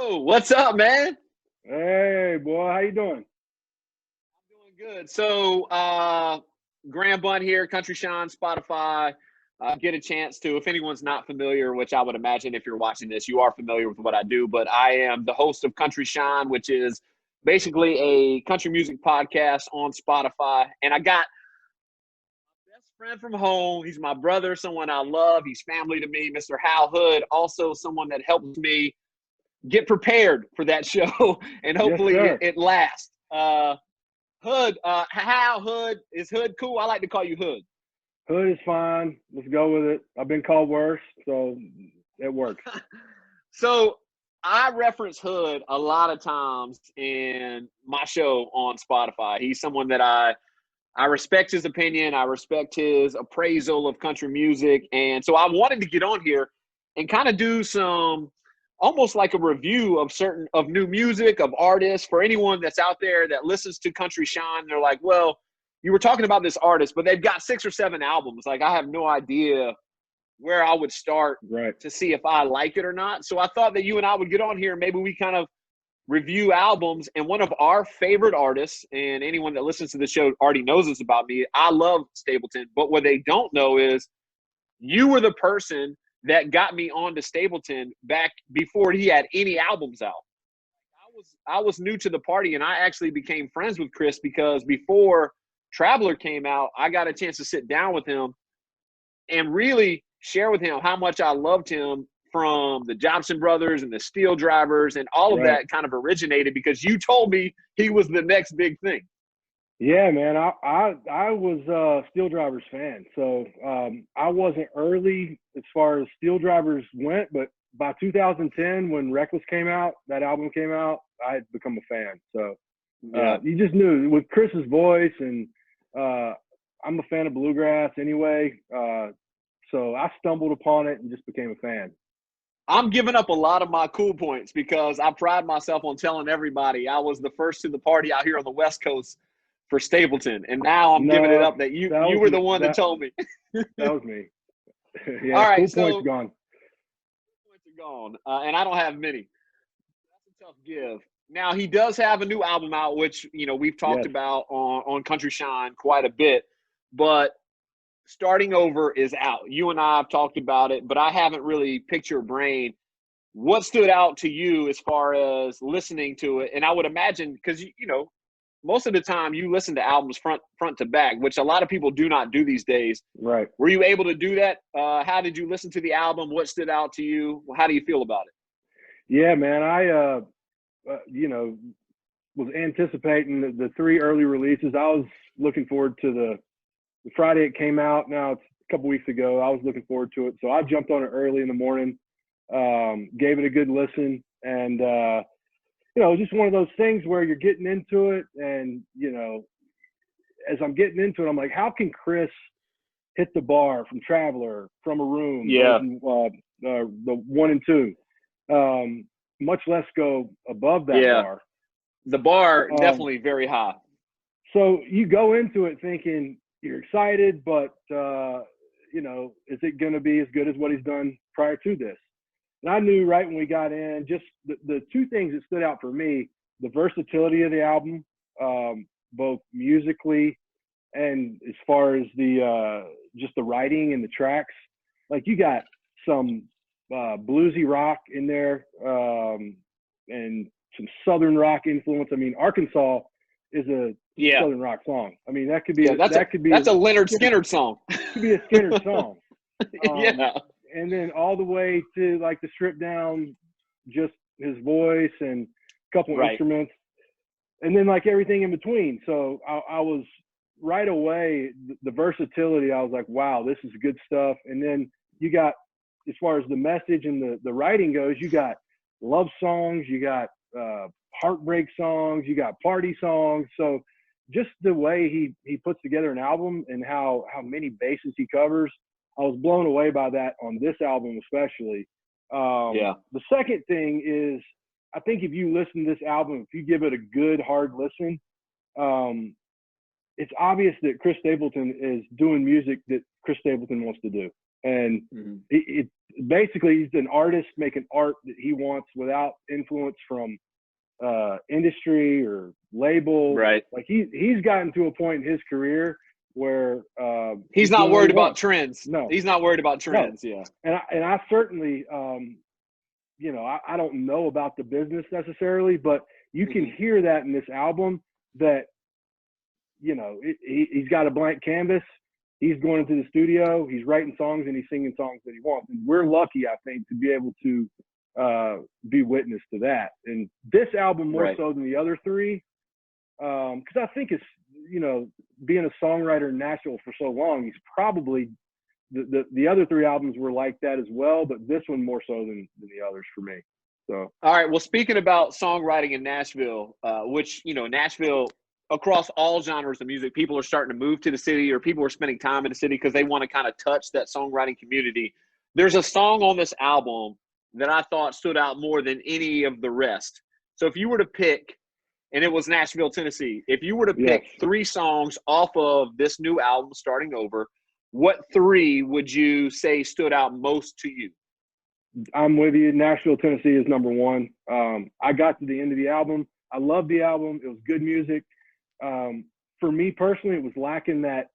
Yo, what's up, man? Hey, boy, how you doing? Doing good. Graham Bun here, Country Sean, Spotify. Get a chance to, if anyone's not familiar, which I would imagine if you're watching this, you are familiar with what I do, but I am the host of Country Sean, which is basically a country music podcast on Spotify. And I got my best friend from home. He's my brother, someone I love. He's family to me, Mr. Hal Hood, also someone that helps me get prepared for that show, and Yes, hopefully it, sir. it lasts. Hood, Hal Hood is Hood cool? I like to call you Hood. Hood is fine. Let's go with it. I've been called worse, so it works. So I reference Hood a lot of times in my show on Spotify. He's someone that I respect his opinion. I respect his appraisal of country music. And so I wanted to get on here and kind of do some almost like a review of new music, of artists, for anyone that's out there that listens to Country Sean. They're like, well, you were talking about this artist, but they've got 6 or 7 albums. Like, I have no idea where I would start Right. to see if I like it or not. So I thought that you and I would get on here and maybe we kind of review albums. And one of our favorite artists, and anyone that listens to the show already knows this about me, I love Stapleton. But what they don't know is you were the person that got me onto Stapleton back before he had any albums out. I was new to the party, and I actually became friends with Chris because before Traveler came out, I got a chance to sit down with him and really share with him how much I loved him, from the Jobson Brothers and the Steel Drivers, and all of Right. that kind of originated because you told me he was the next big thing. Yeah, man. I was a Steel Drivers fan, so I wasn't early as far as Steel Drivers went, but by 2010, when Reckless came out, that album came out, I had become a fan. So Yeah. you just knew with Chris's voice, and uh, I'm a fan of bluegrass anyway. So I stumbled upon it and just became a fan. I'm giving up a lot of my cool points because I pride myself on telling everybody I was the first to the party out here on the West Coast for Stapleton. And now I'm giving it No, up that you that you was were the one that that told me. that was me. All Yeah, right, cool points so gone. points are gone, and I don't have many. That's a tough give. Now he does have a new album out, which we've talked Yes. about on Country Shine quite a bit. But Starting Over is out. You and I have talked about it, but I haven't really picked your brain. What stood out to you as far as listening to it? And I would imagine, because most of the time you listen to albums front to back, which a lot of people do not do these days. Right. Were you able to do that? How did you listen to the album? What stood out to you? How do you feel about it? Yeah, man. I you know, was anticipating the 3 early releases. I was looking forward to the Friday it came out. Now it's a couple weeks ago. I was looking forward to it, so I jumped on it early in the morning, gave it a good listen, and just one of those things where you're getting into it, and as I'm getting into it, I'm like, how can Chris hit the bar from Traveler, from a room, Yeah, the 1 and 2, much less go above that yeah. bar. The bar Um, definitely very high. so you go into it thinking you're excited, but is it going to be as good as what he's done prior to this? And I knew right when we got in, just the 2 things that stood out for me: the versatility of the album, both musically and as far as the just the writing and the tracks. Like, you got some bluesy rock in there, and some southern rock influence. I mean, Arkansas is a Yeah, southern rock song. I mean, that could be yeah. That's a that could be a that's a Leonard Skinner, Skinner song. could be a Skinner song. Um, Yeah, and then all the way to, like, the strip down, just his voice and a couple right. instruments, and then like everything in between. So I was right away, the versatility. I was like, wow, this is good stuff. And then you got, as far as the message and the writing goes, you got love songs, you got heartbreak songs, you got party songs. So just the way he puts together an album and how many bases he covers, I was blown away by that on this album especially. Yeah, The second thing is, I think if you listen to this album, if you give it a good hard listen, um, it's obvious that Chris Stapleton is doing music that Chris Stapleton wants to do. And Mm-hmm. it basically, he's an artist making art that he wants without influence from industry or label. Right. Like he's gotten to a point in his career where he's not doing what worried he about wants. trends. No, He's not worried about trends. No. Yeah. And I certainly, you know, I don't know about the business necessarily, but you can hear that in this album that, you know, he's got a blank canvas. He's going into the studio. He's writing songs and he's singing songs that he wants. And we're lucky, I think, to be able to be witness to that. And this album more so than the other three, because I think it's, you know, being a songwriter in Nashville for so long, he's probably the other three albums were like that as well, but this one more so than the others for me. So, all right. Well, speaking about songwriting in Nashville, which, you know, Nashville, across all genres of music, people are starting to move to the city, or people are spending time in the city because they want to kind of touch that songwriting community. There's a song on this album that I thought stood out more than any of the rest. So if you were to pick, and it was Nashville, Tennessee, if you were to pick 3 songs off of this new album, Starting Over, what 3 would you say stood out most to you? I'm with you. Nashville, Tennessee is number 1. I got to the end of the album. I loved the album. It was good music. For me personally, it was lacking that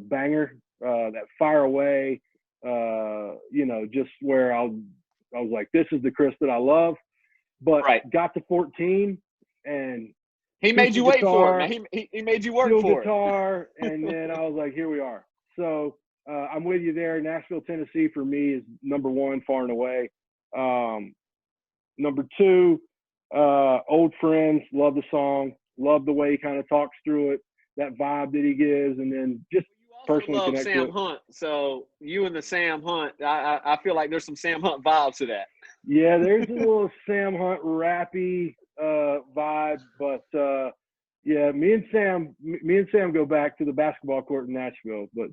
banger, that Fire Away, you know, just where I was like, this is the Chris that I love. But got to 14 and he made you wait for it, man. He made you work for it. Guitar, and then I was like, here we are. So I'm with you there. Nashville, Tennessee for me is number 1, far and away. Number 2, Old Friends. Love the song. Love the way he kind of talks through it, that vibe that he gives, and then just personally love connect Sam to it. Hunt. So you and the Sam Hunt, I feel like there's some Sam Hunt vibes to that. Yeah, there's a little Sam Hunt rappy vibe, but yeah, me and Sam go back to the basketball court in Nashville. But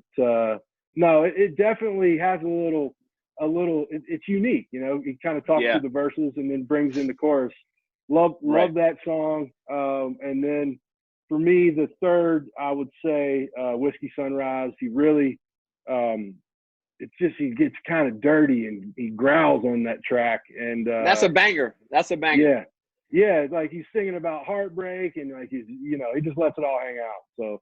no, it definitely has a little. It's unique, you know. He kind of talks through the verses and then brings in the chorus. Love that song. And then for me, the third, I would say Whiskey Sunrise. He really, it's just, he gets kind of dirty and he growls on that track. And that's a banger. That's a banger. Yeah. Yeah. Like he's singing about heartbreak and like he's, you know, he just lets it all hang out. So.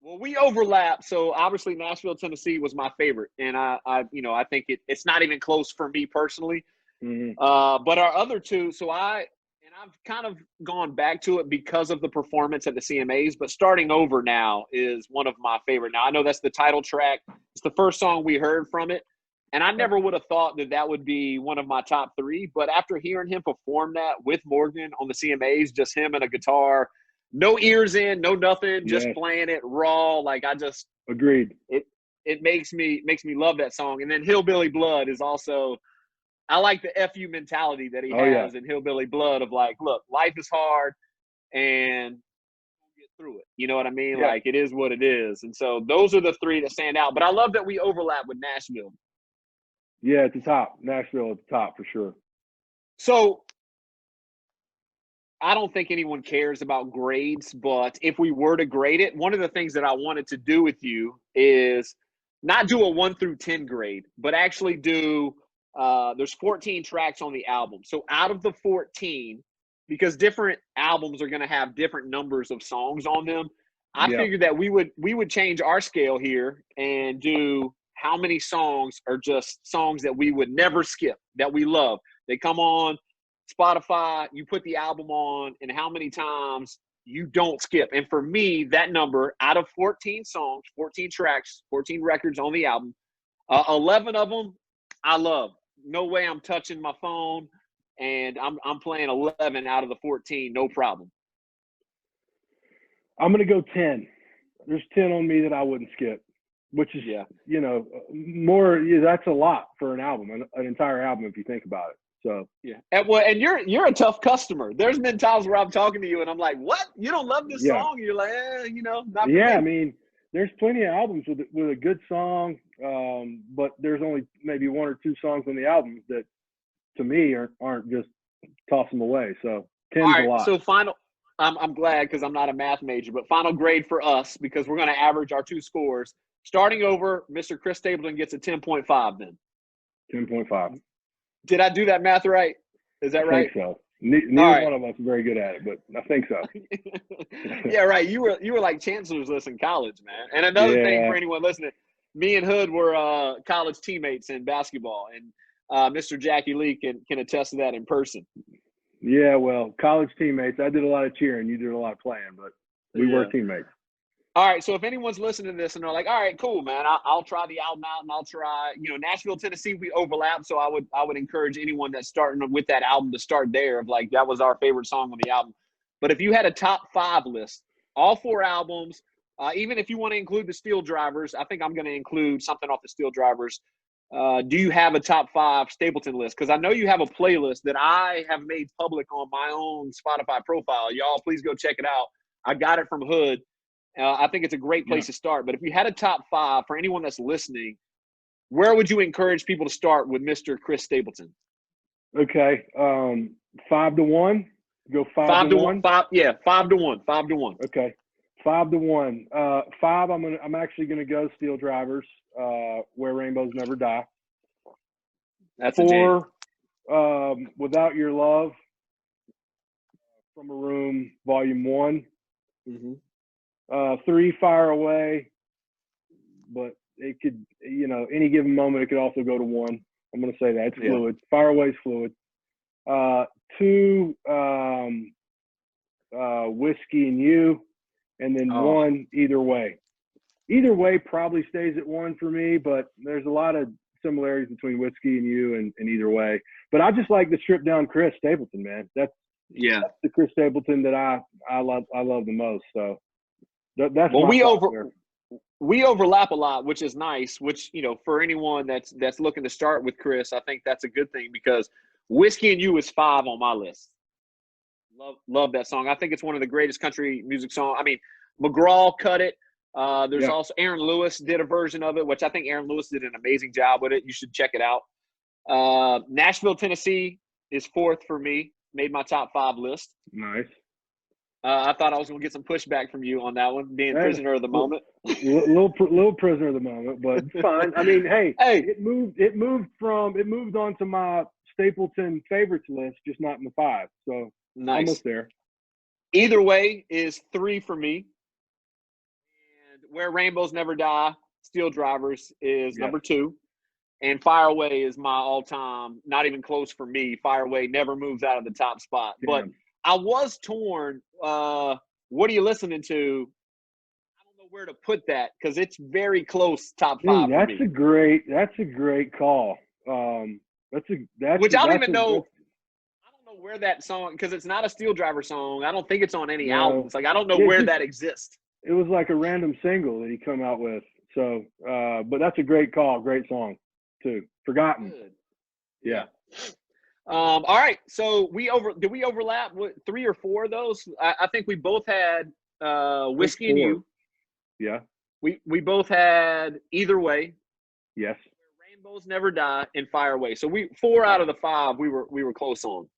Well, we overlap. So obviously Nashville, Tennessee was my favorite. And I you know, I think it's not even close for me personally. Mm-hmm. But our other 2, so I've kind of gone back to it because of the performance at the CMAs, but Starting Over now is one of my favorite. Now, I know that's the title track. It's the first song we heard from it, and I never would have thought that would be one of my top 3, but after hearing him perform that with Morgan on the CMAs, just him and a guitar, no ears in, no nothing, just playing it raw, like I just – Agreed. It makes me love that song. And then Hillbilly Blood is also – I like the FU mentality that he has in Hillbilly Blood of like, look, life is hard and get through it. You know what I mean? Yeah. Like it is what it is. And so those are the 3 that stand out. But I love that we overlap with Nashville. Yeah, at the top. Nashville at the top for sure. So I don't think anyone cares about grades, but if we were to grade it, one of the things that I wanted to do with you is not do a 1 through 10 grade, but actually do there's 14 tracks on the album. So out of the 14, because different albums are going to have different numbers of songs on them, I figured that we would change our scale here and do how many songs are just songs that we would never skip, that we love. They come on Spotify, you put the album on, and how many times you don't skip. And for me, that number, out of 14 songs, 14 tracks, 14 records on the album, 11 of them I love. No way I'm touching my phone, and I'm playing 11 out of the 14, no problem. I'm going to go 10. There's 10 on me that I wouldn't skip, which is, you know, more, that's a lot for an album, an entire album if you think about it. So and you're a tough customer. There's been times where I'm talking to you and I'm like, "What? You don't love this song?" You're like, you know, not for me. I mean, there's plenty of albums with a good song, but there's only maybe 1 or 2 songs on the album that, to me, aren't just toss them away. So 10's a lot. So final. I'm glad because I'm not a math major, but final grade for us, because we're going to average our 2 scores. Starting over, Mr. Chris Stapleton gets a 10.5 then. 10.5. Did I do that math right? Is that right? I think so. Neither one of us is very good at it, but I think so. Yeah, right. You were like chancellor's list in college, man. And another thing for anyone listening, me and Hood were college teammates in basketball, and Mr. Jackie Lee can attest to that in person. Yeah, well, college teammates. I did a lot of cheering. You did a lot of playing, but we were teammates. All right, so if anyone's listening to this and they're like, all right, cool, man, I'll try the album out, and I'll try, Nashville, Tennessee, we overlap, so I would encourage anyone that's starting with that album to start there, of like, that was our favorite song on the album. But if you had a top 5 list, all 4 albums, even if you want to include the Steel Drivers, I think I'm going to include something off the Steel Drivers. Do you have a top 5 Stapleton list? Because I know you have a playlist that I have made public on my own Spotify profile. Y'all, please go check it out. I got it from Hood. I think it's a great place to start. But if you had a top 5 for anyone that's listening, where would you encourage people to start with Mr. Chris Stapleton? Okay, 5 to 1. Go 5 to 1. 5 to 1. 5 to 1. Okay, 5 to 1. 5. I'm actually gonna go Steel Drivers. Where Rainbows Never Die. That's 4. Without Your Love. From a Room, Volume 1. Mm-hmm. 3, Fire Away, but it could, any given moment, it could also go to 1. I'm going to say that. It's fluid. Fire Away is fluid. 2, Whiskey and You, and then 1, Either Way. Either Way probably stays at 1 for me, but there's a lot of similarities between Whiskey and You and Either Way. But I just like the stripped down Chris Stapleton, man. That's the Chris Stapleton that I love the most. So. That's we overlap a lot, which is nice. Which for anyone that's looking to start with Chris, I think that's a good thing, because Whiskey and You is 5 on my list. Love that song. I think it's one of the greatest country music songs. I mean, McGraw cut it. There's also Aaron Lewis did a version of it, which I think Aaron Lewis did an amazing job with it. You should check it out. Nashville, Tennessee is 4th for me. Made my top 5 list. Nice. I thought I was going to get some pushback from you on that one, being prisoner of the moment. little prisoner of the moment, but it's fine. I mean, hey, it moved on to my Stapleton favorites list, just not in the 5. So nice. Almost there. Either Way is 3 for me. And Where Rainbows Never Die, Steel Drivers is number 2. And Fire Away is my all-time, not even close for me. Fire Away never moves out of the top spot. Damn. But I was torn. What are you listening to? I don't know where to put that, because it's very close top 5 that's for me. That's a great call. I don't know where that song, because it's not a Steel Driver song. I don't think it's on any albums. Like, I don't know where that exists. It was like a random single that he come out with. So, but that's a great call. Great song too. Forgotten. Good. Yeah. All right. So did we overlap with 3 or 4 of those? I think we both had Whiskey and You. Yeah. We both had Either Way. Yes. Rainbows Never Die and Fire Away. So 4 out of the 5 we were close on.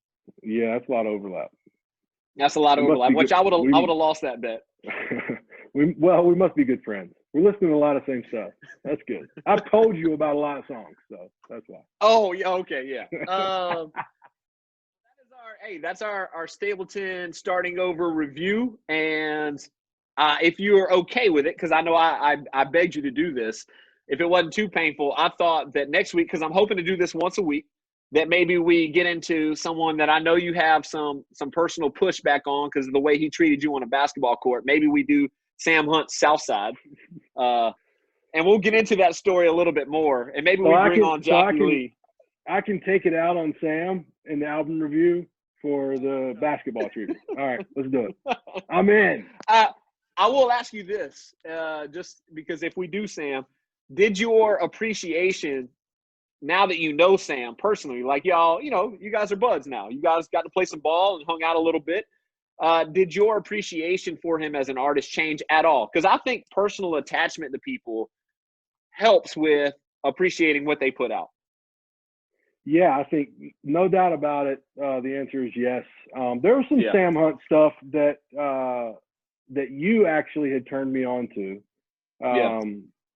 Yeah, that's a lot of overlap. That's a lot of overlap. Which I would have lost that bet. we must be good friends. We're listening to a lot of same stuff. That's good. I've told you about a lot of songs, so that's why. Oh yeah, okay, yeah. That's our Stapleton starting over review, and if you are okay with it, because I know I begged you to do this. If it wasn't too painful, I thought that next week, because I'm hoping to do this once a week, that maybe we get into someone that I know you have some personal pushback on because of the way he treated you on a basketball court. Maybe we do Sam Hunt's Southside. And we'll get into that story a little bit more. And maybe we bring on Jackie Lee. I can take it out on Sam in the album review for the basketball treatment. All right, let's do it. I'm in. I will ask you this, just because if we do Sam, did your appreciation, now that you know Sam personally, like y'all, you guys are buds now. You guys got to play some ball and hung out a little bit. Did your appreciation for him as an artist change at all? Because I think personal attachment to people helps with appreciating what they put out. Yeah, I think no doubt about it. The answer is yes. There was some Sam Hunt stuff that you actually had turned me on to.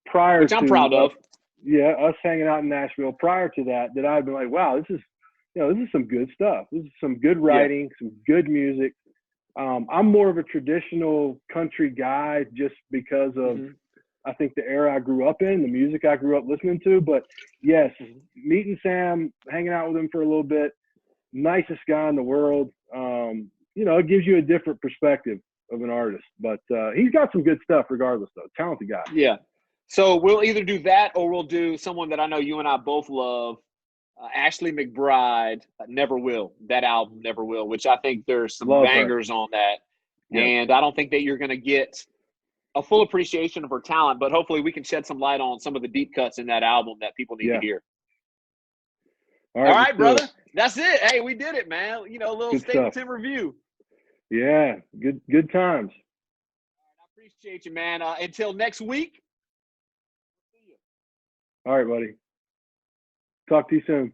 prior which I'm to proud of. us hanging out in Nashville prior to that I'd been like, wow, this is some good stuff. This is some good writing, some good music. I'm more of a traditional country guy just because of I think the era I grew up in, the music I grew up listening to. But yes, meeting Sam, hanging out with him for a little bit, nicest guy in the world. It gives you a different perspective of an artist. But he's got some good stuff regardless, though. Talented guy. Yeah. So we'll either do that or we'll do someone that I know you and I both love, Ashley McBride, Never Will. That album, Never Will, which I think there's some bangers on that. Yeah. And I don't think that you're going to get a full appreciation of her talent, but hopefully we can shed some light on some of the deep cuts in that album that people need to hear. All right, brother. That's it. Hey, we did it, man. A little good Stapleton stuff. Review. Yeah, good times. I appreciate you, man. Until next week. All right, buddy. Talk to you soon.